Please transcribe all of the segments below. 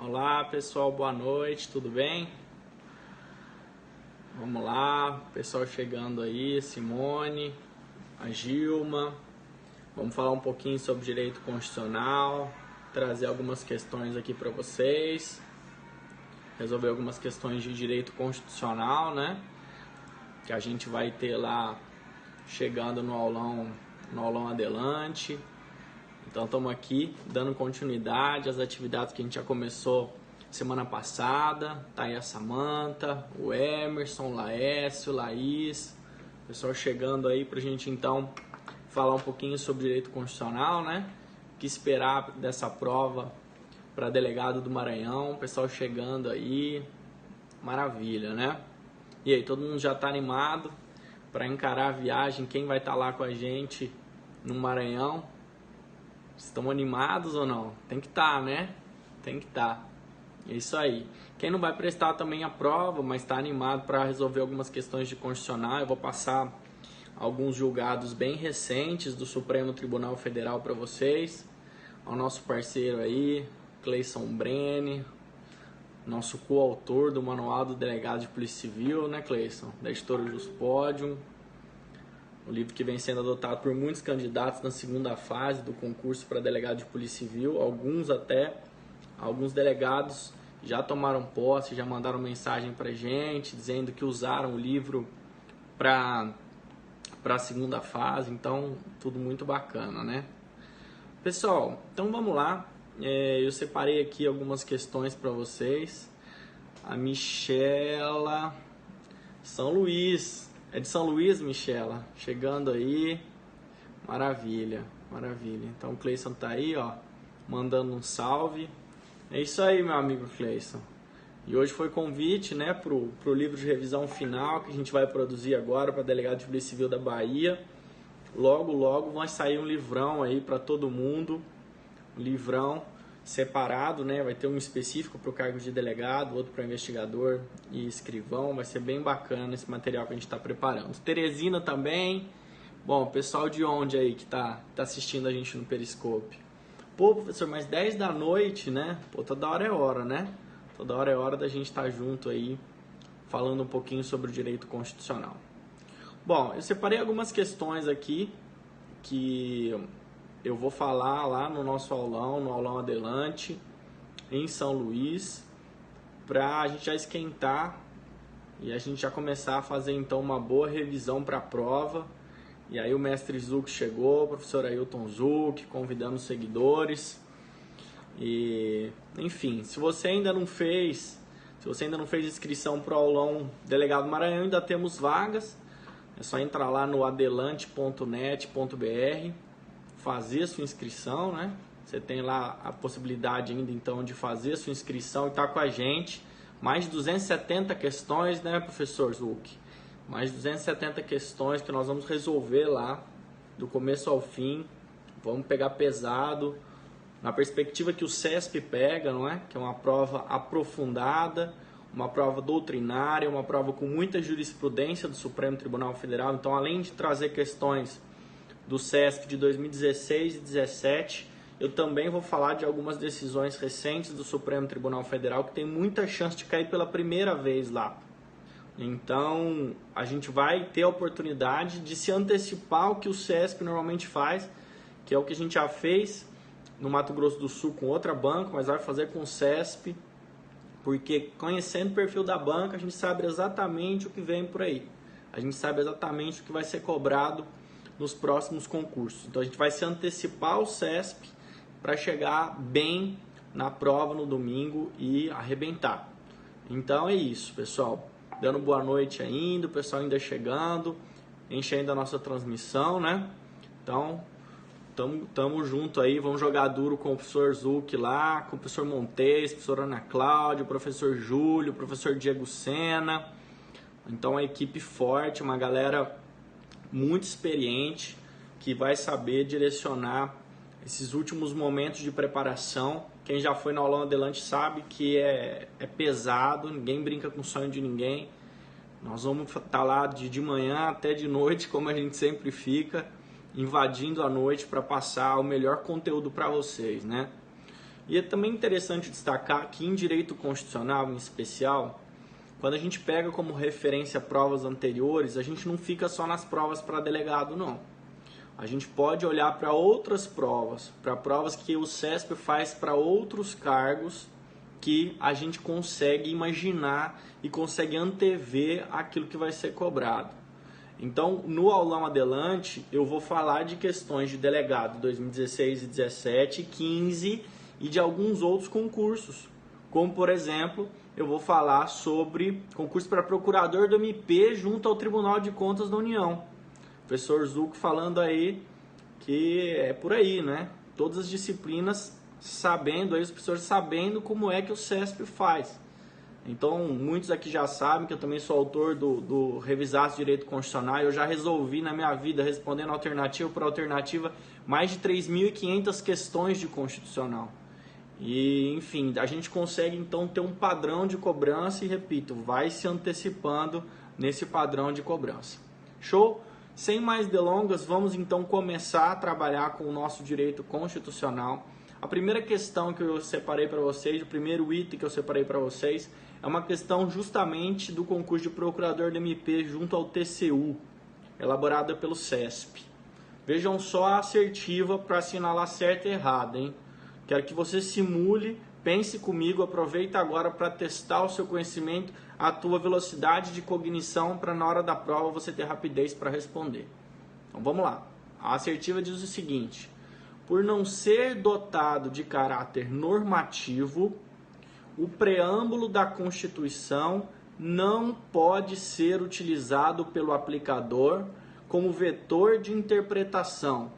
Olá pessoal, boa noite, tudo bem? Vamos lá, pessoal chegando aí, Simone, a Gilma. Vamos falar um pouquinho sobre direito constitucional, trazer algumas questões aqui para vocês, resolver algumas questões de direito constitucional, né? Que a gente vai ter lá chegando no aulão adelante. Então estamos aqui dando continuidade às atividades que a gente já começou semana passada. Tá aí a Samanta, o Emerson, o Laércio, Laís, o pessoal chegando aí pra gente então falar um pouquinho sobre direito constitucional, né? O que esperar dessa prova para delegado do Maranhão, o pessoal chegando aí, maravilha, né? E aí, todo mundo já tá animado para encarar a viagem? Quem vai estar lá com a gente no Maranhão? Estão animados ou não? Tem que estar, né? Tem que estar. É isso aí. Quem não vai prestar também a prova, mas está animado para resolver algumas questões de constitucional, eu vou passar alguns julgados bem recentes do Supremo Tribunal Federal para vocês. Ao nosso parceiro aí, Cleison Brenne, nosso coautor do Manual do Delegado de Polícia Civil, né, Cleison? Da editora Juspodium. O livro que vem sendo adotado por muitos candidatos na segunda fase do concurso para delegado de Polícia Civil. Alguns delegados já tomaram posse, já mandaram mensagem para a gente, dizendo que usaram o livro para a segunda fase. Então, tudo muito bacana, né? Pessoal, então vamos lá. Eu separei aqui algumas questões para vocês. A Michela, São Luís. É de São Luís, Michela? Chegando aí. Maravilha, maravilha. Então o Cleison tá aí, ó, mandando um salve. É isso aí, meu amigo Cleison. E hoje foi convite, né, pro livro de revisão final que a gente vai produzir agora para delegado de Polícia Civil da Bahia. Logo vai sair um livrão aí para todo mundo. Um livrão separado, né? Vai ter um específico para o cargo de delegado, outro para investigador e escrivão. Vai ser bem bacana esse material que a gente está preparando. Teresina também. Bom, pessoal de onde aí que tá assistindo a gente no Periscope? Pô, professor, mas 10 da noite, né? Pô, toda hora é hora, né? Toda hora é hora da gente estar junto aí, falando um pouquinho sobre o direito constitucional. Bom, eu separei algumas questões aqui que eu vou falar lá no nosso aulão, no aulão adelante, em São Luís, para a gente já esquentar e a gente já começar a fazer então uma boa revisão para a prova. E aí o mestre Zuc chegou, o professor Ailton Zuc, convidando os seguidores. E, enfim, se você ainda não fez inscrição para o aulão Delegado Maranhão, ainda temos vagas. É só entrar lá no adelante.net.br, fazer a sua inscrição, né? Você tem lá a possibilidade ainda então de fazer a sua inscrição e estar com a gente. Mais de 270 questões, né, professor Zuc? Mais de 270 questões que nós vamos resolver lá, do começo ao fim. Vamos pegar pesado, na perspectiva que o CESP pega, não é? Que é uma prova aprofundada, uma prova doutrinária, uma prova com muita jurisprudência do Supremo Tribunal Federal. Então, além de trazer questões do CESP de 2016 e 2017, eu também vou falar de algumas decisões recentes do Supremo Tribunal Federal que tem muita chance de cair pela primeira vez lá. Então, a gente vai ter a oportunidade de se antecipar ao que o CESP normalmente faz, que é o que a gente já fez no Mato Grosso do Sul com outra banca, mas vai fazer com o CESP, porque conhecendo o perfil da banca, a gente sabe exatamente o que vem por aí. A gente sabe exatamente o que vai ser cobrado nos próximos concursos. Então a gente vai se antecipar ao CESP para chegar bem na prova no domingo e arrebentar. Então é isso, pessoal. Dando boa noite ainda, o pessoal ainda chegando, enchendo a nossa transmissão, né? Então, tamo junto aí, vamos jogar duro com o professor Zuc lá, com o professor Montes, a professora Ana Cláudia, o professor Júlio, o professor Diego Sena. Então, uma equipe forte, uma galera muito experiente, que vai saber direcionar esses últimos momentos de preparação. Quem já foi no aulão adelante sabe que é pesado, ninguém brinca com o sonho de ninguém. Nós vamos estar lá de manhã até de noite, como a gente sempre fica, invadindo a noite para passar o melhor conteúdo para vocês, né? E é também interessante destacar que em direito constitucional, em especial, quando a gente pega como referência provas anteriores, a gente não fica só nas provas para delegado, não. A gente pode olhar para outras provas, para provas que o CESP faz para outros cargos que a gente consegue imaginar e consegue antever aquilo que vai ser cobrado. Então, no aulão adelante, eu vou falar de questões de delegado 2016 e 17, 15 e de alguns outros concursos, como, por exemplo, eu vou falar sobre concurso para procurador do MP junto ao Tribunal de Contas da União. O professor Zucco falando aí que é por aí, né? Todas as disciplinas sabendo, aí os professores sabendo como é que o CESP faz. Então, muitos aqui já sabem que eu também sou autor do Revisados de Direito Constitucional. Eu já resolvi na minha vida, respondendo alternativa por alternativa, mais de 3.500 questões de constitucional. E, enfim, a gente consegue então ter um padrão de cobrança e, repito, vai se antecipando nesse padrão de cobrança. Show? Sem mais delongas, vamos então começar a trabalhar com o nosso direito constitucional. A primeira questão que eu separei para vocês, o primeiro item que eu separei para vocês, é uma questão justamente do concurso de procurador do MP junto ao TCU, elaborada pelo CESP. Vejam só a assertiva para assinalar certo e errado, hein? Quero que você simule, pense comigo, aproveita agora para testar o seu conhecimento, a tua velocidade de cognição para na hora da prova você ter rapidez para responder. Então vamos lá. A assertiva diz o seguinte: por não ser dotado de caráter normativo, o preâmbulo da Constituição não pode ser utilizado pelo aplicador como vetor de interpretação.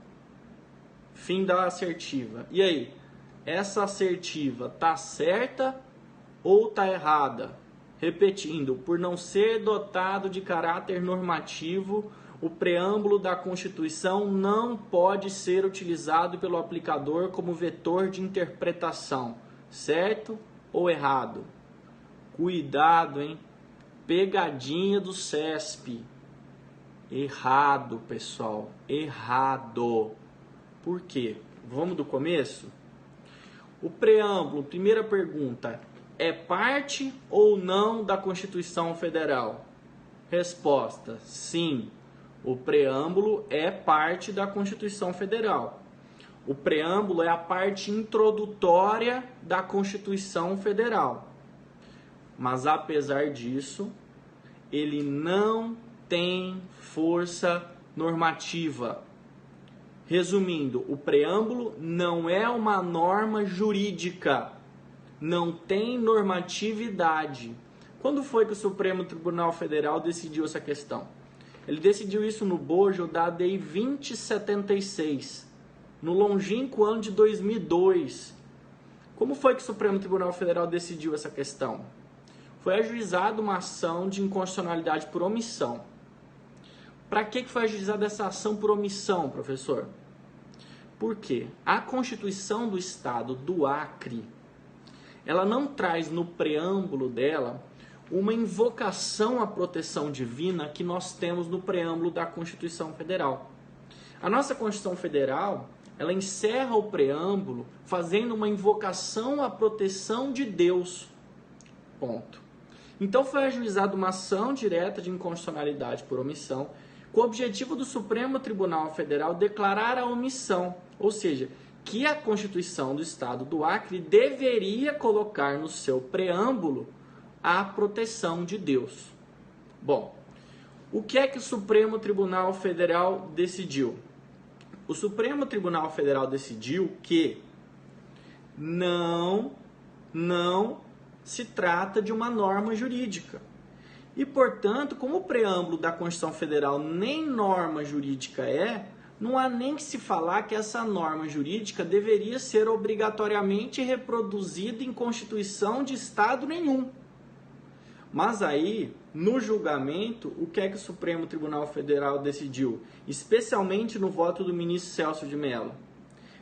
Fim da assertiva. E aí? Essa assertiva está certa ou está errada? Repetindo, por não ser dotado de caráter normativo, o preâmbulo da Constituição não pode ser utilizado pelo aplicador como vetor de interpretação. Certo ou errado? Cuidado, hein? Pegadinha do CESP. Errado, pessoal. Errado. Por quê? Vamos do começo? O preâmbulo, primeira pergunta, é parte ou não da Constituição Federal? Resposta, sim. O preâmbulo é parte da Constituição Federal. O preâmbulo é a parte introdutória da Constituição Federal. Mas, apesar disso, ele não tem força normativa. Resumindo, o preâmbulo não é uma norma jurídica, não tem normatividade. Quando foi que o Supremo Tribunal Federal decidiu essa questão? Ele decidiu isso no bojo da DEI 2076, no longínquo ano de 2002. Como foi que o Supremo Tribunal Federal decidiu essa questão? Foi ajuizada uma ação de inconstitucionalidade por omissão. Para que foi ajuizada essa ação por omissão, professor? Porque a Constituição do Estado do Acre, ela não traz no preâmbulo dela uma invocação à proteção divina que nós temos no preâmbulo da Constituição Federal. A nossa Constituição Federal, ela encerra o preâmbulo fazendo uma invocação à proteção de Deus. Ponto. Então foi ajuizada uma ação direta de inconstitucionalidade por omissão, com o objetivo do Supremo Tribunal Federal declarar a omissão, ou seja, que a Constituição do Estado do Acre deveria colocar no seu preâmbulo a proteção de Deus. Bom, o que é que o Supremo Tribunal Federal decidiu? O Supremo Tribunal Federal decidiu que não se trata de uma norma jurídica. E, portanto, como o preâmbulo da Constituição Federal nem norma jurídica é, não há nem que se falar que essa norma jurídica deveria ser obrigatoriamente reproduzida em Constituição de Estado nenhum. Mas aí, no julgamento, o que é que o Supremo Tribunal Federal decidiu? Especialmente no voto do ministro Celso de Mello.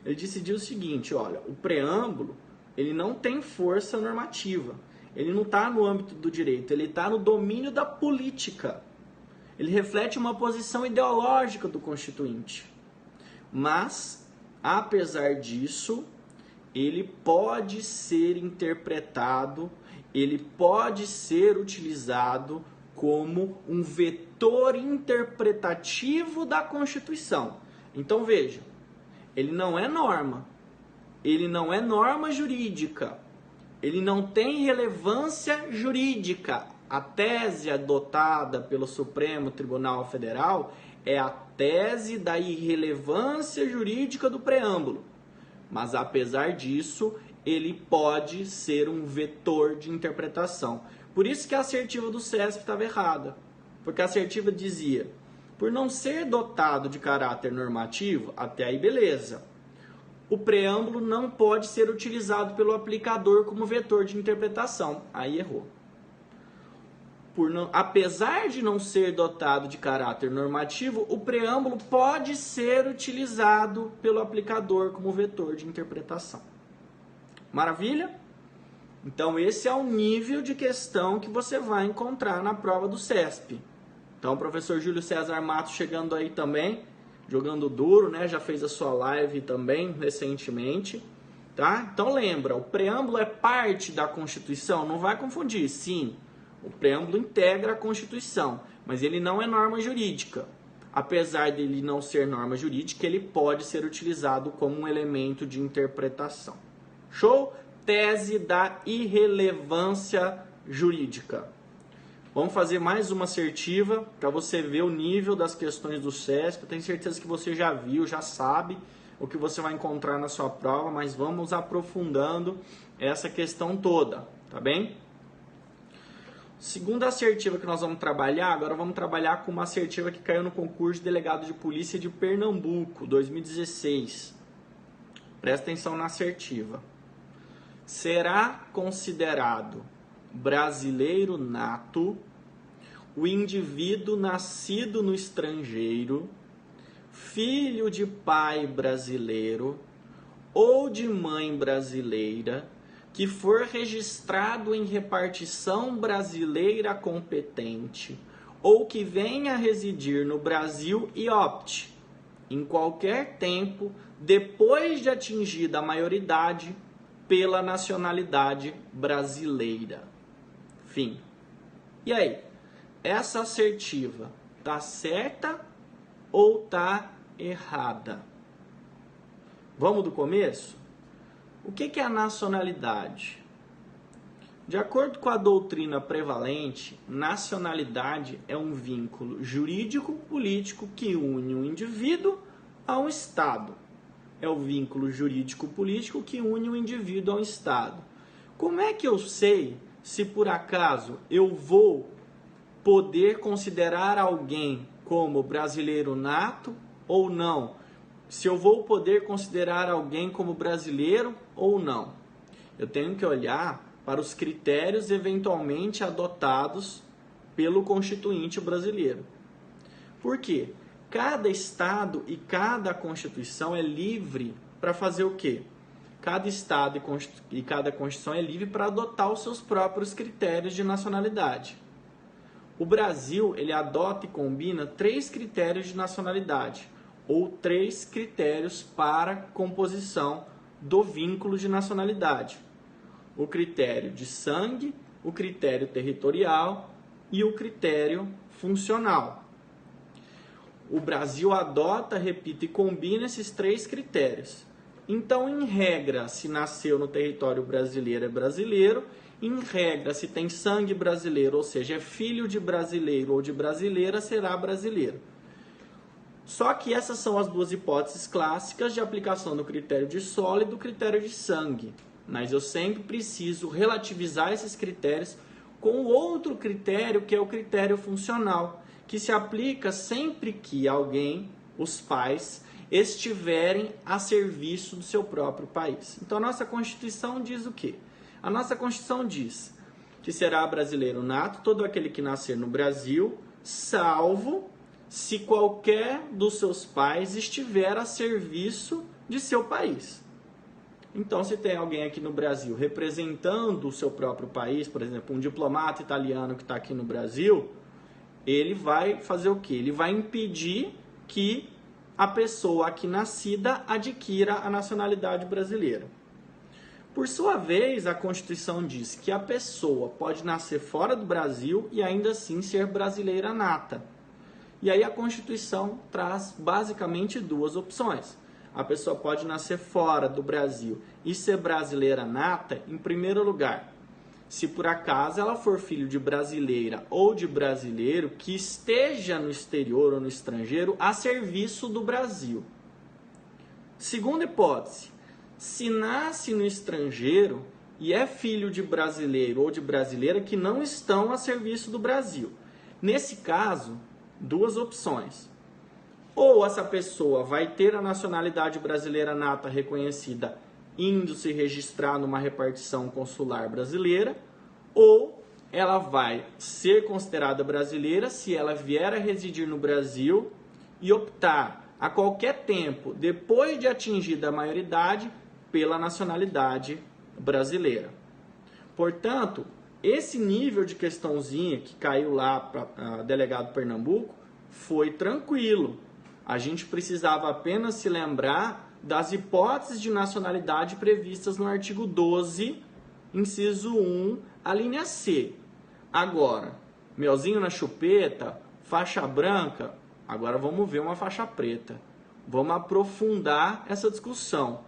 Ele decidiu o seguinte, olha, o preâmbulo ele não tem força normativa. Ele não está no âmbito do direito, ele está no domínio da política. Ele reflete uma posição ideológica do Constituinte. Mas, apesar disso, ele pode ser interpretado, ele pode ser utilizado como um vetor interpretativo da Constituição. Então veja, ele não é norma, ele não é norma jurídica, ele não tem relevância jurídica. A tese adotada pelo Supremo Tribunal Federal é a tese da irrelevância jurídica do preâmbulo. Mas apesar disso, ele pode ser um vetor de interpretação. Por isso que a assertiva do CESP estava errada. Porque a assertiva dizia, por não ser dotado de caráter normativo, até aí beleza. O preâmbulo não pode ser utilizado pelo aplicador como vetor de interpretação. Aí errou. Apesar de não ser dotado de caráter normativo, o preâmbulo pode ser utilizado pelo aplicador como vetor de interpretação. Maravilha? Então esse é o nível de questão que você vai encontrar na prova do CESP. Então o professor Júlio César Matos chegando aí também, jogando duro, né? Já fez a sua live também recentemente. Tá? Então lembra, o preâmbulo é parte da Constituição, não vai confundir, sim. O preâmbulo integra a Constituição, mas ele não é norma jurídica. Apesar dele não ser norma jurídica, ele pode ser utilizado como um elemento de interpretação. Show? Tese da irrelevância jurídica. Vamos fazer mais uma assertiva para você ver o nível das questões do CESP. Eu tenho certeza que você já viu, já sabe o que você vai encontrar na sua prova, mas vamos aprofundando essa questão toda, tá bem? Segunda assertiva que nós vamos trabalhar, agora vamos trabalhar com uma assertiva que caiu no concurso de delegado de polícia de Pernambuco, 2016. Presta atenção na assertiva. Será considerado brasileiro nato o indivíduo nascido no estrangeiro, filho de pai brasileiro ou de mãe brasileira, que for registrado em repartição brasileira competente ou que venha a residir no Brasil e opte, em qualquer tempo, depois de atingida a maioridade, pela nacionalidade brasileira. Fim. E aí? Essa assertiva tá certa ou tá errada? Vamos do começo? O que é a nacionalidade? De acordo com a doutrina prevalente, nacionalidade é um vínculo jurídico-político que une um indivíduo a um Estado. É o vínculo jurídico-político que une um indivíduo a um Estado. Como é que eu sei se por acaso eu vou poder considerar alguém como brasileiro nato ou não? Se eu vou poder considerar alguém como brasileiro ou não? Eu tenho que olhar para os critérios eventualmente adotados pelo Constituinte brasileiro. Por quê? Cada Estado e cada Constituição é livre para fazer o quê? Cada Estado e cada Constituição é livre para adotar os seus próprios critérios de nacionalidade. O Brasil, ele adota e combina 3 critérios de nacionalidade, ou 3 critérios para composição do vínculo de nacionalidade. O critério de sangue, o critério territorial e o critério funcional. O Brasil adota, repito e combina esses 3 critérios. Então, em regra, se nasceu no território brasileiro é brasileiro. Em regra, se tem sangue brasileiro, ou seja, é filho de brasileiro ou de brasileira, será brasileiro. Só que essas são as 2 hipóteses clássicas de aplicação do critério de solo e do critério de sangue. Mas eu sempre preciso relativizar esses critérios com outro critério, que é o critério funcional, que se aplica sempre que alguém, os pais, estiverem a serviço do seu próprio país. Então a nossa Constituição diz o quê? A nossa Constituição diz que será brasileiro nato todo aquele que nascer no Brasil, salvo se qualquer dos seus pais estiver a serviço de seu país. Então, se tem alguém aqui no Brasil representando o seu próprio país, por exemplo, um diplomata italiano que está aqui no Brasil, ele vai fazer o quê? Ele vai impedir que a pessoa aqui nascida adquira a nacionalidade brasileira. Por sua vez, a Constituição diz que a pessoa pode nascer fora do Brasil e ainda assim ser brasileira nata. E aí a Constituição traz basicamente duas opções. A pessoa pode nascer fora do Brasil e ser brasileira nata, em primeiro lugar, se por acaso ela for filho de brasileira ou de brasileiro que esteja no exterior ou no estrangeiro a serviço do Brasil. Segunda hipótese, se nasce no estrangeiro e é filho de brasileiro ou de brasileira que não estão a serviço do Brasil. Nesse caso, duas opções. Ou essa pessoa vai ter a nacionalidade brasileira nata reconhecida indo se registrar numa repartição consular brasileira, ou ela vai ser considerada brasileira se ela vier a residir no Brasil e optar a qualquer tempo, depois de atingida a maioridade, pela nacionalidade brasileira. Portanto, esse nível de questãozinha que caiu lá para delegado Pernambuco foi tranquilo. A gente precisava apenas se lembrar das hipóteses de nacionalidade previstas no artigo 12, inciso 1, a linha C. Agora, melzinho na chupeta, faixa branca, agora vamos ver uma faixa preta. Vamos aprofundar essa discussão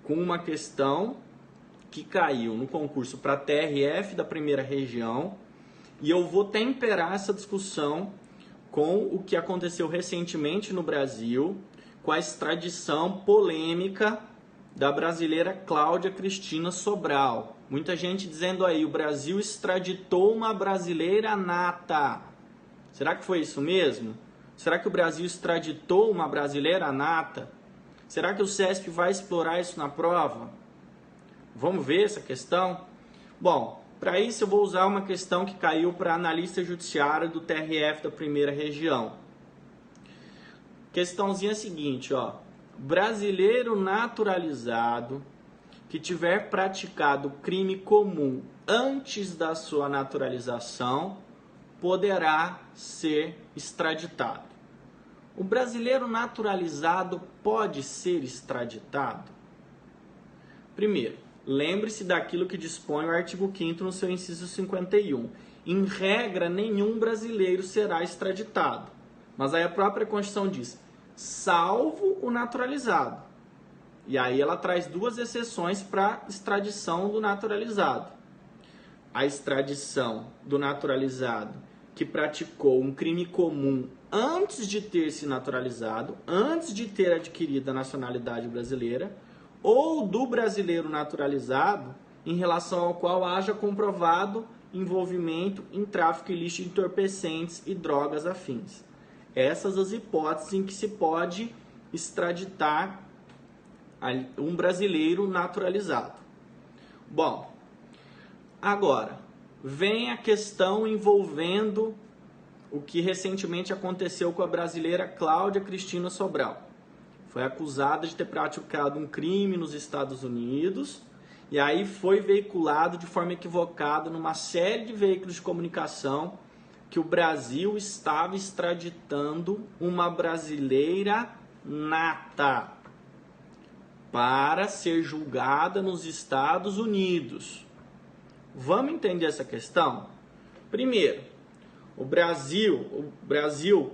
com uma questão que caiu no concurso para TRF da primeira região, e eu vou temperar essa discussão com o que aconteceu recentemente no Brasil, com a extradição polêmica da brasileira Cláudia Cristina Sobral. Muita gente dizendo aí, o Brasil extraditou uma brasileira nata. Será que foi isso mesmo? Será que o Brasil extraditou uma brasileira nata? Será que o CESP vai explorar isso na prova? Vamos ver essa questão? Bom, para isso eu vou usar uma questão que caiu para analista judiciário do TRF da primeira região. Questãozinha seguinte, ó. Brasileiro naturalizado que tiver praticado crime comum antes da sua naturalização poderá ser extraditado. O brasileiro naturalizado pode ser extraditado? Primeiro, lembre-se daquilo que dispõe o artigo 5º no seu inciso 51. Em regra, nenhum brasileiro será extraditado. Mas aí a própria Constituição diz, salvo o naturalizado. E aí ela traz duas exceções para extradição do naturalizado. A extradição do naturalizado que praticou um crime comum antes de ter se naturalizado, antes de ter adquirido a nacionalidade brasileira, ou do brasileiro naturalizado em relação ao qual haja comprovado envolvimento em tráfico ilícito de entorpecentes e drogas afins. Essas as hipóteses em que se pode extraditar um brasileiro naturalizado. Bom, agora vem a questão envolvendo o que recentemente aconteceu com a brasileira Cláudia Cristina Sobral. Foi acusada de ter praticado um crime nos Estados Unidos e aí foi veiculado de forma equivocada numa série de veículos de comunicação que o Brasil estava extraditando uma brasileira nata para ser julgada nos Estados Unidos. Vamos entender essa questão? Primeiro, o Brasil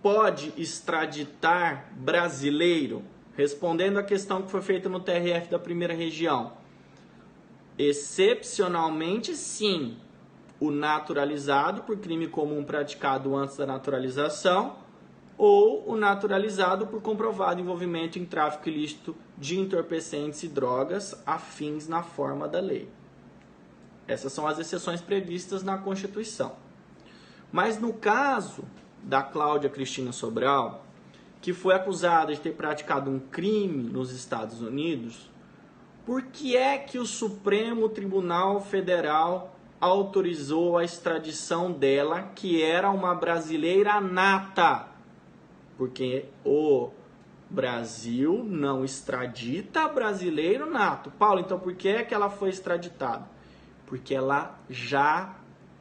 pode extraditar brasileiro? Respondendo à questão que foi feita no TRF da primeira região. Excepcionalmente, sim. O naturalizado por crime comum praticado antes da naturalização ou o naturalizado por comprovado envolvimento em tráfico ilícito de entorpecentes e drogas afins na forma da lei. Essas são as exceções previstas na Constituição. Mas no caso da Cláudia Cristina Sobral, que foi acusada de ter praticado um crime nos Estados Unidos, por que é que o Supremo Tribunal Federal autorizou a extradição dela, que era uma brasileira nata? Porque o Brasil não extradita brasileiro nato. Paulo, então por que é que ela foi extraditada? Porque ela já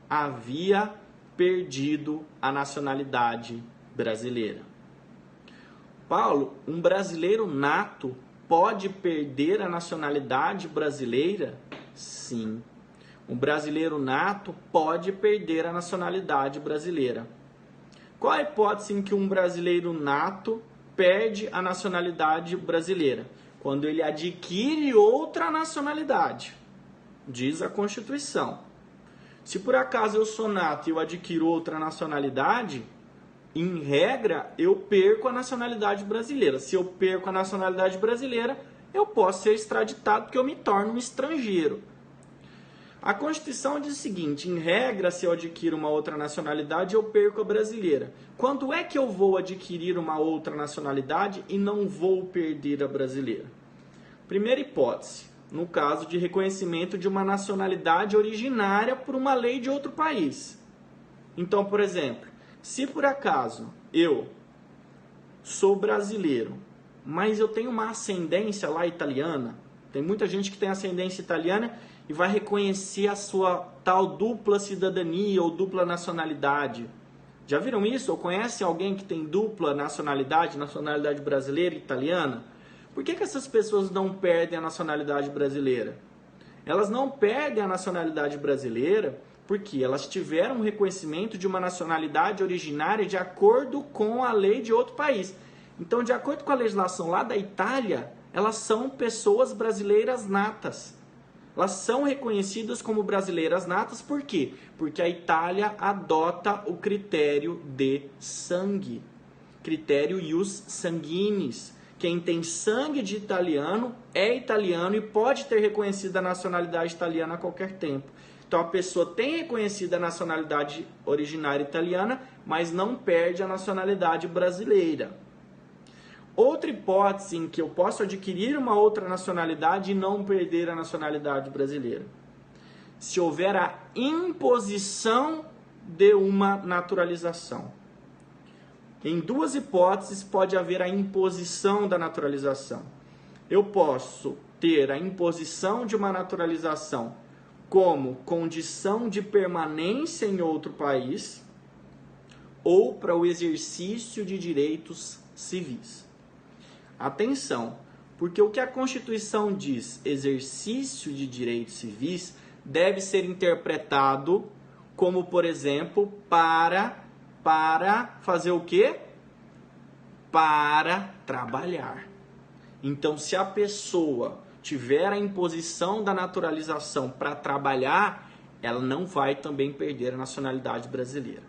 havia perdido a nacionalidade brasileira. Paulo, um brasileiro nato pode perder a nacionalidade brasileira? Sim. Um brasileiro nato pode perder a nacionalidade brasileira. Qual a hipótese em que um brasileiro nato perde a nacionalidade brasileira? Quando ele adquire outra nacionalidade, diz a Constituição. Se por acaso eu sou nato e eu adquiro outra nacionalidade, em regra, eu perco a nacionalidade brasileira. Se eu perco a nacionalidade brasileira, eu posso ser extraditado porque eu me torno um estrangeiro. A Constituição diz o seguinte: em regra, se eu adquiro uma outra nacionalidade, eu perco a brasileira. Quando é que eu vou adquirir uma outra nacionalidade e não vou perder a brasileira? Primeira hipótese, no caso de reconhecimento de uma nacionalidade originária por uma lei de outro país. Então, por exemplo, se por acaso eu sou brasileiro, mas eu tenho uma ascendência lá italiana, tem muita gente que tem ascendência italiana e vai reconhecer a sua tal dupla cidadania ou dupla nacionalidade. Já viram isso? Ou conhecem alguém que tem dupla nacionalidade, nacionalidade brasileira e italiana? Por que essas pessoas não perdem a nacionalidade brasileira? Elas não perdem a nacionalidade brasileira porque elas tiveram um reconhecimento de uma nacionalidade originária de acordo com a lei de outro país. Então, de acordo com a legislação lá da Itália, elas são pessoas brasileiras natas. Elas são reconhecidas como brasileiras natas, por quê? Porque a Itália adota o critério de sangue, critério ius sanguinis. Quem tem sangue de italiano é italiano e pode ter reconhecido a nacionalidade italiana a qualquer tempo. Então a pessoa tem reconhecido a nacionalidade originária italiana, mas não perde a nacionalidade brasileira. Outra hipótese em que eu posso adquirir uma outra nacionalidade e não perder a nacionalidade brasileira: se houver a imposição de uma naturalização. Em duas hipóteses pode haver a imposição da naturalização. Eu posso ter a imposição de uma naturalização como condição de permanência em outro país ou para o exercício de direitos civis. Atenção, porque o que a Constituição diz, exercício de direitos civis, deve ser interpretado como, por exemplo, para fazer o quê? Para trabalhar. Então, se a pessoa tiver a imposição da naturalização para trabalhar, ela não vai também perder a nacionalidade brasileira.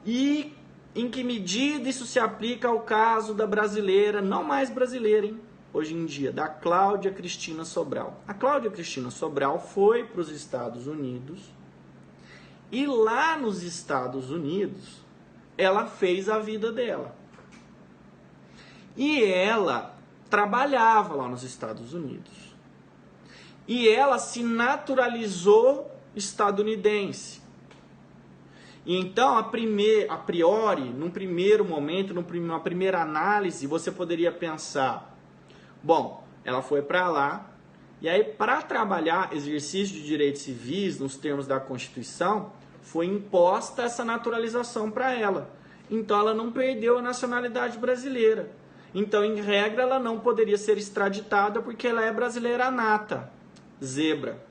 E em que medida isso se aplica ao caso da brasileira, não mais brasileira, hein? Hoje em dia, da Cláudia Cristina Sobral. A Cláudia Cristina Sobral foi para os Estados Unidos e lá nos Estados Unidos ela fez a vida dela. E ela trabalhava lá nos Estados Unidos. E ela se naturalizou estadunidense. E então, a priori, num primeiro momento, numa primeira análise, você poderia pensar: bom, ela foi para lá, e aí para trabalhar exercício de direitos civis, nos termos da Constituição, foi imposta essa naturalização para ela. Então ela não perdeu a nacionalidade brasileira. Então, em regra, ela não poderia ser extraditada porque ela é brasileira nata. Zebra.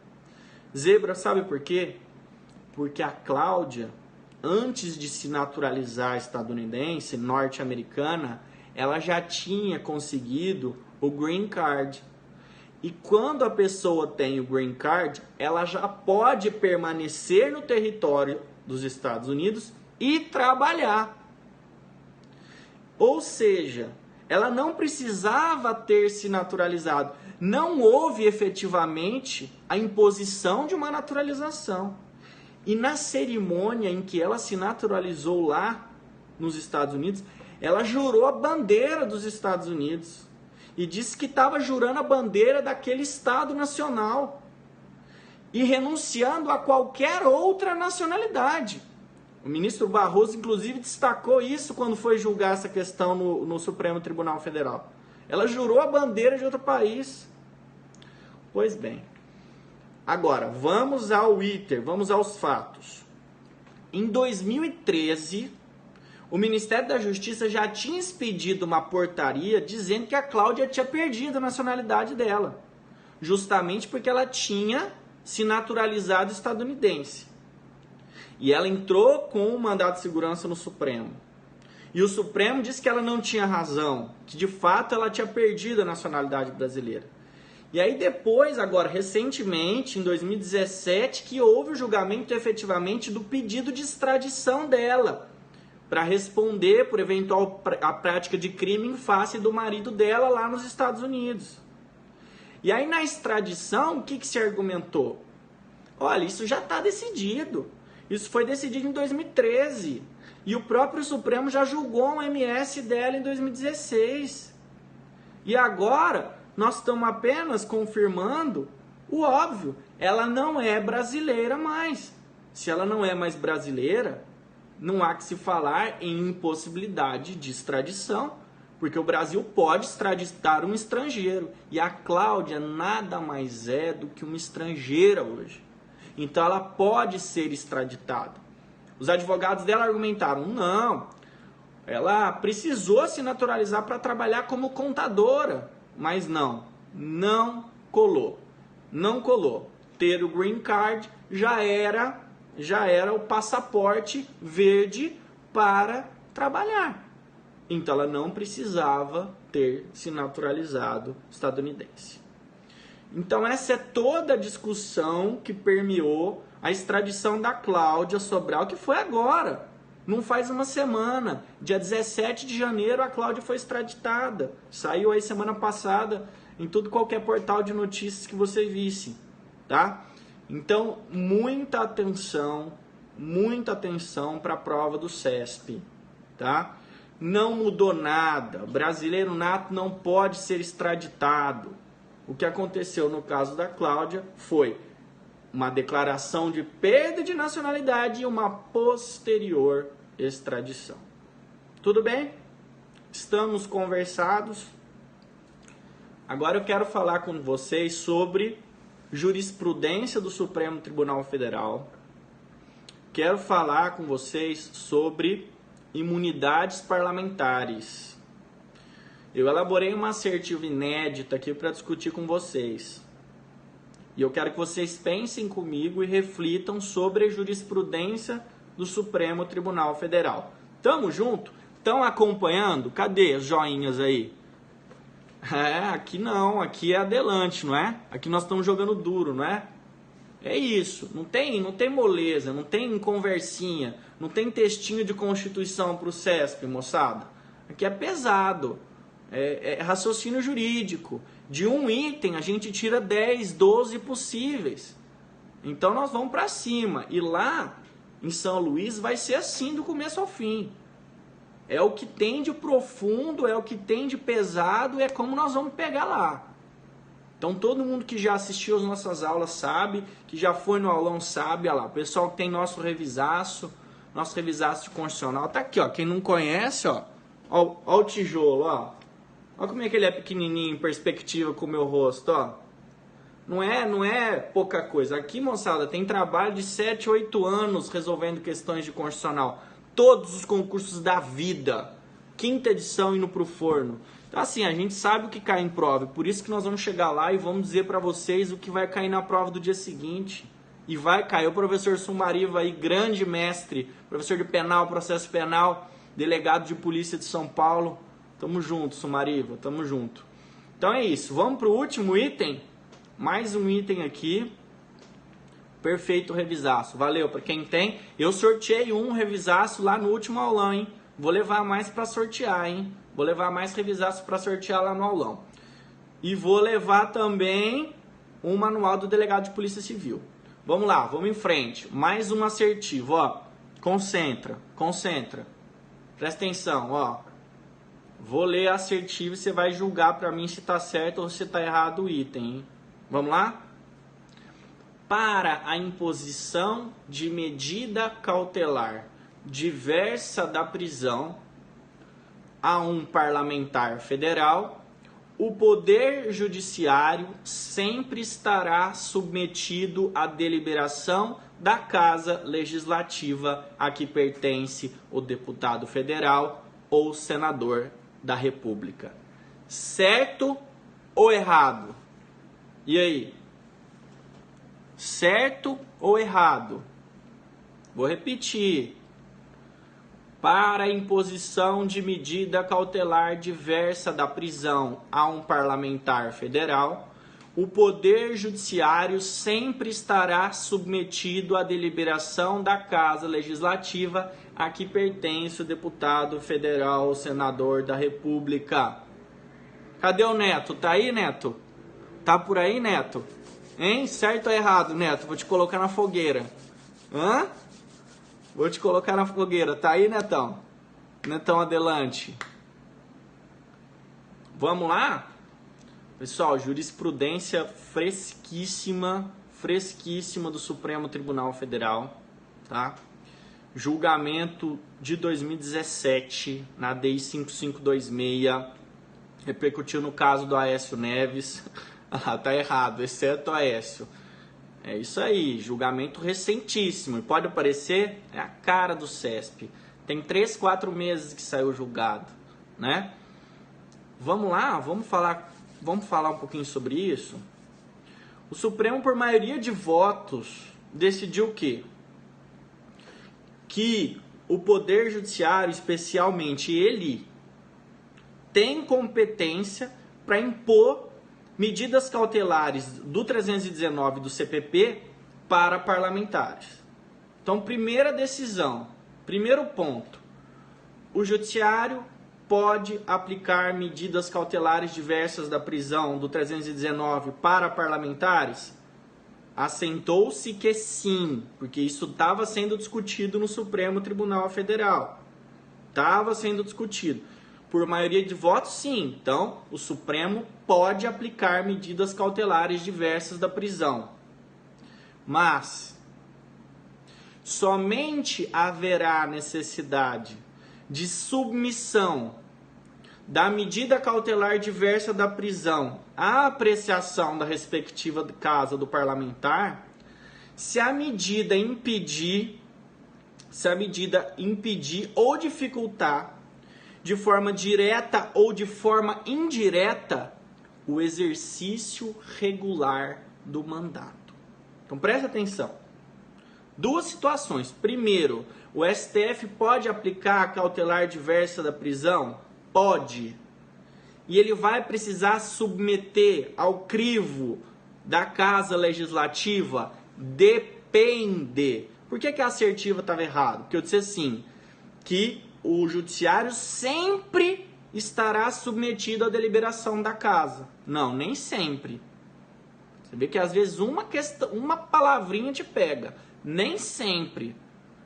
Zebra, sabe por quê? Porque a Cláudia, antes de se naturalizar estadunidense, norte-americana, ela já tinha conseguido o green card. E quando a pessoa tem o green card, ela já pode permanecer no território dos Estados Unidos e trabalhar. Ou seja, ela não precisava ter se naturalizado. Não houve efetivamente a imposição de uma naturalização. E na cerimônia em que ela se naturalizou lá nos Estados Unidos, ela jurou a bandeira dos Estados Unidos. E disse que estava jurando a bandeira daquele Estado nacional. E renunciando a qualquer outra nacionalidade. O ministro Barroso, inclusive, destacou isso quando foi julgar essa questão no Supremo Tribunal Federal. Ela jurou a bandeira de outro país. Pois bem. Agora, vamos ao iter, vamos aos fatos. Em 2013, o Ministério da Justiça já tinha expedido uma portaria dizendo que a Cláudia tinha perdido a nacionalidade dela, justamente porque ela tinha se naturalizado estadunidense. E ela entrou com um mandado de segurança no Supremo. E o Supremo disse que ela não tinha razão, que de fato ela tinha perdido a nacionalidade brasileira. E aí depois, agora recentemente, em 2017, que houve o julgamento efetivamente do pedido de extradição dela, para responder por eventual a prática de crime em face do marido dela lá nos Estados Unidos. E aí na extradição, o que se argumentou? Olha, isso já está decidido. Isso foi decidido em 2013. E o próprio Supremo já julgou um MS dela em 2016. E agora, nós estamos apenas confirmando o óbvio. Ela não é brasileira mais. Se ela não é mais brasileira, não há que se falar em impossibilidade de extradição, porque o Brasil pode extraditar um estrangeiro. E a Cláudia nada mais é do que uma estrangeira hoje. Então ela pode ser extraditada. Os advogados dela argumentaram, não, ela precisou se naturalizar para trabalhar como contadora. Mas não colou. Não colou. Ter o green card já era o passaporte verde para trabalhar. Então ela não precisava ter se naturalizado estadunidense. Então essa é toda a discussão que permeou a extradição da Cláudia Sobral, que foi agora, não faz uma semana. Dia 17 de janeiro a Cláudia foi extraditada. Saiu aí semana passada em tudo qualquer portal de notícias que você visse, tá? Então, muita atenção para a prova do CESP, tá? Não mudou nada. Brasileiro nato não pode ser extraditado. O que aconteceu no caso da Cláudia foi uma declaração de perda de nacionalidade e uma posterior extradição. Tudo bem? Estamos conversados. Agora eu quero falar com vocês sobre jurisprudência do Supremo Tribunal Federal. Quero falar com vocês sobre imunidades parlamentares. Eu elaborei uma assertiva inédita aqui para discutir com vocês. E eu quero que vocês pensem comigo e reflitam sobre a jurisprudência do Supremo Tribunal Federal. Tamo junto? Estão acompanhando? Cadê os joinhas aí? Aqui não, aqui é adelante, não é? Aqui nós estamos jogando duro, não é? É isso, não tem moleza, não tem conversinha, não tem textinho de Constituição para o CESP, moçada. Aqui é pesado, é raciocínio jurídico. De um item a gente tira 10, 12 possíveis. Então nós vamos para cima. E lá em São Luís vai ser assim do começo ao fim. É o que tem de profundo, é o que tem de pesado, é como nós vamos pegar lá. Então todo mundo que já assistiu as nossas aulas sabe, que já foi no aulão sabe, olha lá, o pessoal que tem nosso revisaço de constitucional, tá aqui, ó, quem não conhece, ó o tijolo, ó. Olha como é que ele é pequenininho em perspectiva com o meu rosto, ó. Não é pouca coisa. Aqui, moçada, tem trabalho de 7, 8 anos resolvendo questões de constitucional. Todos os concursos da vida. 5ª edição indo pro forno. Então, assim, a gente sabe o que cai em prova. Por isso que nós vamos chegar lá e vamos dizer para vocês o que vai cair na prova do dia seguinte. E vai cair o professor Sumariva aí, grande mestre, professor de penal, processo penal, delegado de polícia de São Paulo. Tamo junto, Sumariva, tamo junto. Então é isso, vamos pro último item. Mais um item aqui. Perfeito revisaço. Valeu para quem tem. Eu sorteei um revisaço lá no último aulão, hein? Vou levar mais para sortear, hein? Vou levar mais revisaço para sortear lá no aulão. E vou levar também um manual do delegado de polícia civil. Vamos lá, vamos em frente. Mais um assertivo, ó. Concentra. Presta atenção, ó. Vou ler assertivo e você vai julgar para mim se tá certo ou se tá errado o item, hein? Vamos lá? Para a imposição de medida cautelar diversa da prisão a um parlamentar federal, o Poder Judiciário sempre estará submetido à deliberação da Casa Legislativa a que pertence o deputado federal ou senador da República. Certo ou errado? E aí? Certo ou errado? Vou repetir. Para a imposição de medida cautelar diversa da prisão a um parlamentar federal, o Poder Judiciário sempre estará submetido à deliberação da Casa Legislativa a que pertence o deputado federal ou senador da República. Cadê o Neto? Tá aí, Neto? Tá por aí, Neto? Hein? Certo ou errado, Neto? Vou te colocar na fogueira. Hã? Vou te colocar na fogueira. Tá aí, Netão? Netão, adelante. Vamos lá? Pessoal, jurisprudência fresquíssima do Supremo Tribunal Federal, tá? Julgamento de 2017 na DI 5526, repercutiu no caso do Aécio Neves. Ah, tá errado, exceto o Aécio. É isso aí, julgamento recentíssimo. E pode parecer, é a cara do CESP. Tem 3, 4 meses que saiu julgado, né? Vamos lá, vamos falar um pouquinho sobre isso. O Supremo, por maioria de votos, decidiu o quê? Que o Poder Judiciário, especialmente ele, tem competência para impor medidas cautelares do 319 do CPP para parlamentares. Então, primeira decisão, primeiro ponto, o Judiciário pode aplicar medidas cautelares diversas da prisão do 319 para parlamentares? Assentou-se que sim, porque isso estava sendo discutido no Supremo Tribunal Federal. Estava sendo discutido. Por maioria de votos, sim. Então, o Supremo pode aplicar medidas cautelares diversas da prisão. Mas somente haverá necessidade de submissão da medida cautelar diversa da prisão à apreciação da respectiva casa do parlamentar se a medida impedir ou dificultar de forma direta ou de forma indireta o exercício regular do mandato. Então preste atenção. Duas situações. Primeiro, o STF pode aplicar a cautelar diversa da prisão? Pode. E ele vai precisar submeter ao crivo da Casa Legislativa? Depende. Por que a assertiva estava errada? Porque eu disse assim, que o Judiciário sempre estará submetido à deliberação da Casa. Não, nem sempre. Você vê que às vezes uma palavrinha te pega. Nem sempre.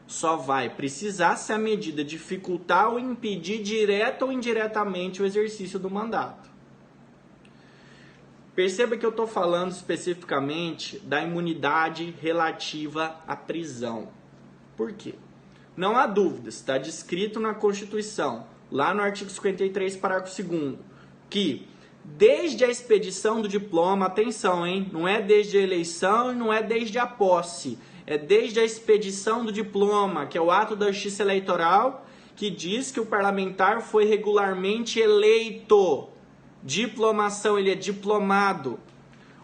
Só vai precisar se a medida dificultar ou impedir direta ou indiretamente o exercício do mandato. Perceba que eu estou falando especificamente da imunidade relativa à prisão. Por quê? Não há dúvidas, está descrito na Constituição, lá no artigo 53, parágrafo 2º, que desde a expedição do diploma, atenção, hein? Não é desde a eleição e não é desde a posse, é desde a expedição do diploma, que é o ato da Justiça Eleitoral, que diz que o parlamentar foi regularmente eleito. Diplomação, ele é diplomado.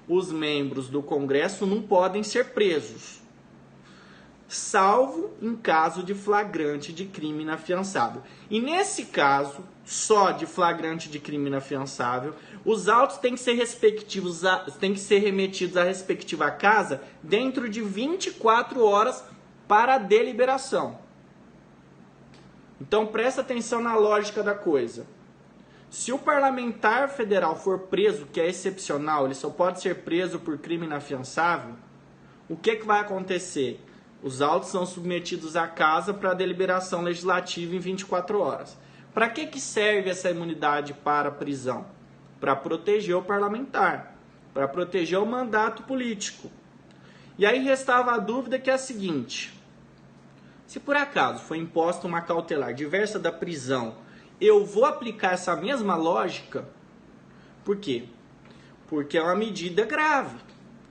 Os membros do Congresso não podem ser presos, salvo em caso de flagrante de crime inafiançável. E nesse caso, só de flagrante de crime inafiançável, os autos têm que ser remetidos à respectiva casa dentro de 24 horas para a deliberação. Então presta atenção na lógica da coisa. Se o parlamentar federal for preso, que é excepcional, ele só pode ser preso por crime inafiançável, o que vai acontecer? Os autos são submetidos à casa para a deliberação legislativa em 24 horas. Para que serve essa imunidade para a prisão? Para proteger o parlamentar, para proteger o mandato político. E aí restava a dúvida que é a seguinte: se por acaso foi imposta uma cautelar diversa da prisão, eu vou aplicar essa mesma lógica? Por quê? Porque é uma medida grave.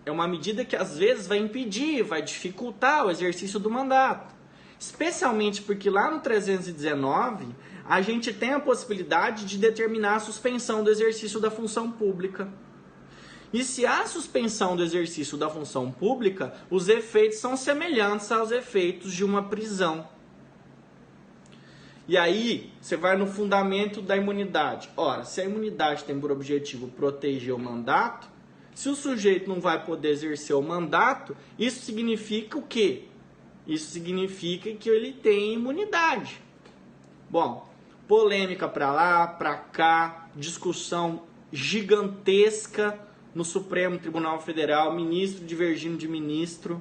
é uma medida que às vezes vai impedir, vai dificultar o exercício do mandato. Especialmente porque lá no 319 a gente tem a possibilidade de determinar a suspensão do exercício da função pública. E se há suspensão do exercício da função pública, os efeitos são semelhantes aos efeitos de uma prisão. E aí, você vai no fundamento da imunidade. Ora, se a imunidade tem por objetivo proteger o mandato, se o sujeito não vai poder exercer o mandato, isso significa o quê? Isso significa que ele tem imunidade. Bom, polêmica para lá, para cá, discussão gigantesca no Supremo Tribunal Federal, ministro divergindo de ministro.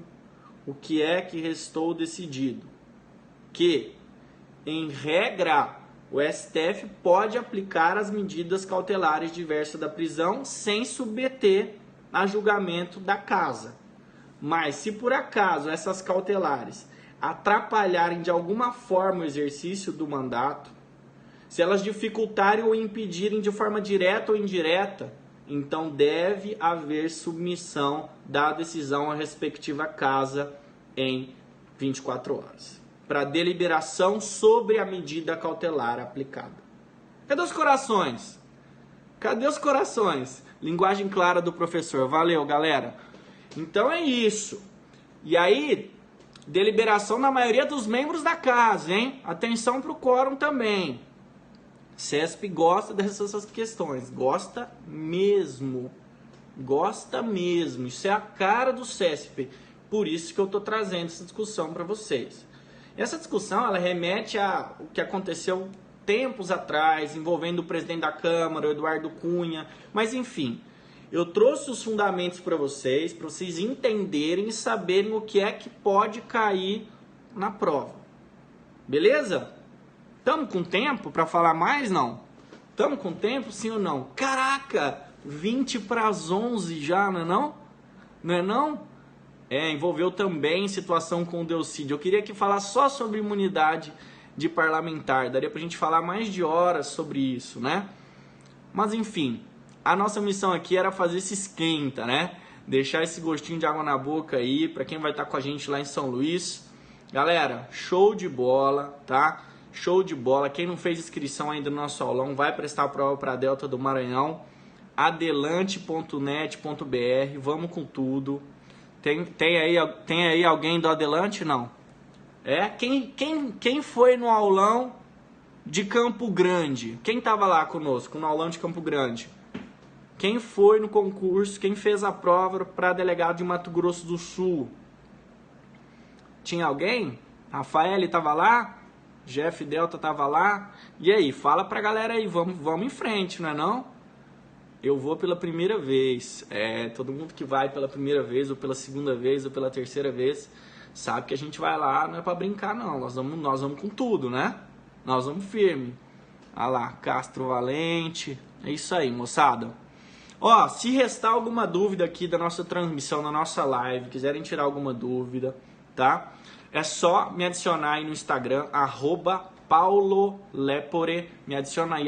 O que é que restou decidido? Que, em regra, o STF pode aplicar as medidas cautelares diversas da prisão sem submeter a julgamento da casa. Mas se por acaso essas cautelares atrapalharem de alguma forma o exercício do mandato, se elas dificultarem ou impedirem de forma direta ou indireta, então deve haver submissão da decisão à respectiva casa em 24 horas, para deliberação sobre a medida cautelar aplicada. Cadê os corações? Cadê os corações? Linguagem clara do professor. Valeu, galera. Então é isso. E aí, deliberação na maioria dos membros da casa, hein? Atenção para o quórum também. CESP gosta dessas questões. Gosta mesmo. Gosta mesmo. Isso é a cara do CESP. Por isso que eu estou trazendo essa discussão para vocês. Essa discussão ela remete ao que aconteceu tempos atrás, envolvendo o presidente da Câmara, o Eduardo Cunha. Mas enfim, eu trouxe os fundamentos para vocês entenderem e saberem o que é que pode cair na prova. Beleza? Estamos com tempo para falar mais, não? Estamos com tempo, sim ou não? Caraca, 20 para as 11 já, não é não? Não é não? Envolveu também situação com o Delcídio. Eu queria que falasse só sobre imunidade de parlamentar. Daria pra gente falar mais de horas sobre isso, né? Mas enfim, a nossa missão aqui era fazer esse esquenta, né? Deixar esse gostinho de água na boca aí pra quem vai estar com a gente lá em São Luís. Galera, show de bola, tá? Show de bola. Quem não fez inscrição ainda no nosso aulão, vai prestar a prova para Delta do Maranhão. adelante.net.br. Vamos com tudo. Tem aí alguém do Adelante? Não. Quem foi no aulão de Campo Grande? Quem estava lá conosco no aulão de Campo Grande? Quem foi no concurso? Quem fez a prova para delegado de Mato Grosso do Sul? Tinha alguém? Rafael estava lá? Jeff Delta estava lá? E aí, fala pra galera aí, vamos em frente, não é não? Eu vou pela primeira vez. Todo mundo que vai pela primeira vez, ou pela segunda vez, ou pela terceira vez, sabe que a gente vai lá, não é pra brincar não, nós vamos com tudo, né? Nós vamos firme. Olha lá, Castro Valente, é isso aí, moçada. Ó, se restar alguma dúvida aqui da nossa transmissão, da nossa live, quiserem tirar alguma dúvida, tá? É só me adicionar aí no Instagram, @paulolepore, me adiciona aí,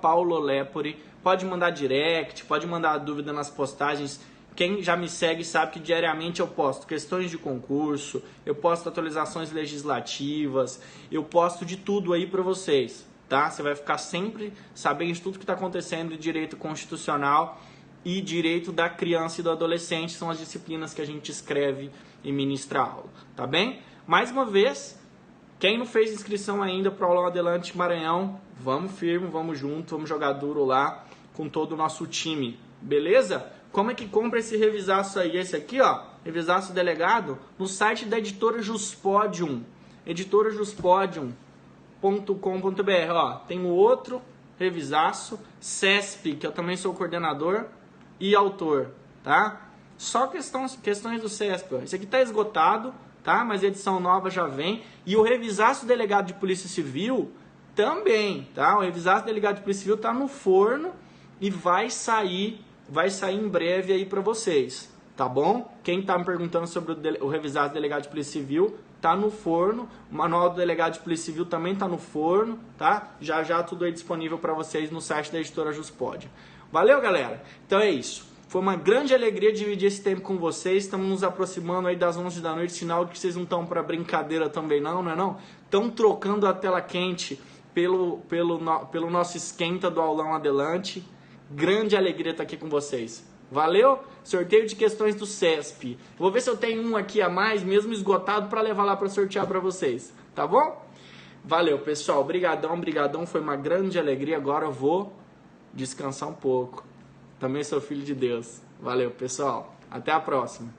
@paulolepore. Pode mandar direct, pode mandar dúvida nas postagens. Quem já me segue sabe que diariamente eu posto questões de concurso, eu posto atualizações legislativas, eu posto de tudo aí para vocês, tá? Você vai ficar sempre sabendo de tudo que está acontecendo de direito constitucional e direito da criança e do adolescente, são as disciplinas que a gente escreve e ministra aula, tá bem? Mais uma vez, quem não fez inscrição ainda para o Aulão Adelante Maranhão, vamos firme, vamos junto, vamos jogar duro lá com todo o nosso time, beleza? Como é que compra esse revisaço aí? Esse aqui, ó, revisaço delegado, no site da editora Juspodium, editorajuspodium.com.br, ó, tem o outro revisaço, CESP, que eu também sou coordenador e autor, tá? Só questões do CESP, ó. Esse aqui tá esgotado, tá? Mas a edição nova já vem, e o revisaço delegado de Polícia Civil também, tá? O revisaço delegado de Polícia Civil tá no forno e vai sair em breve aí para vocês, tá bom? Quem tá me perguntando sobre o revisaço delegado de Polícia Civil, tá no forno. O manual do delegado de Polícia Civil também tá no forno, tá? Já tudo aí disponível para vocês no site da editora Juspod. Valeu, galera? Então é isso. Foi uma grande alegria dividir esse tempo com vocês. Estamos nos aproximando aí das 11 da noite, sinal que vocês não estão para brincadeira também não, não é não? Estão trocando a tela quente pelo nosso esquenta do aulão Adelante. Grande alegria estar aqui com vocês. Valeu? Sorteio de questões do CESP. Vou ver se eu tenho um aqui a mais, mesmo esgotado, para levar lá para sortear para vocês. Tá bom? Valeu, pessoal. Brigadão, brigadão. Foi uma grande alegria. Agora eu vou descansar um pouco. Também sou filho de Deus. Valeu, pessoal. Até a próxima.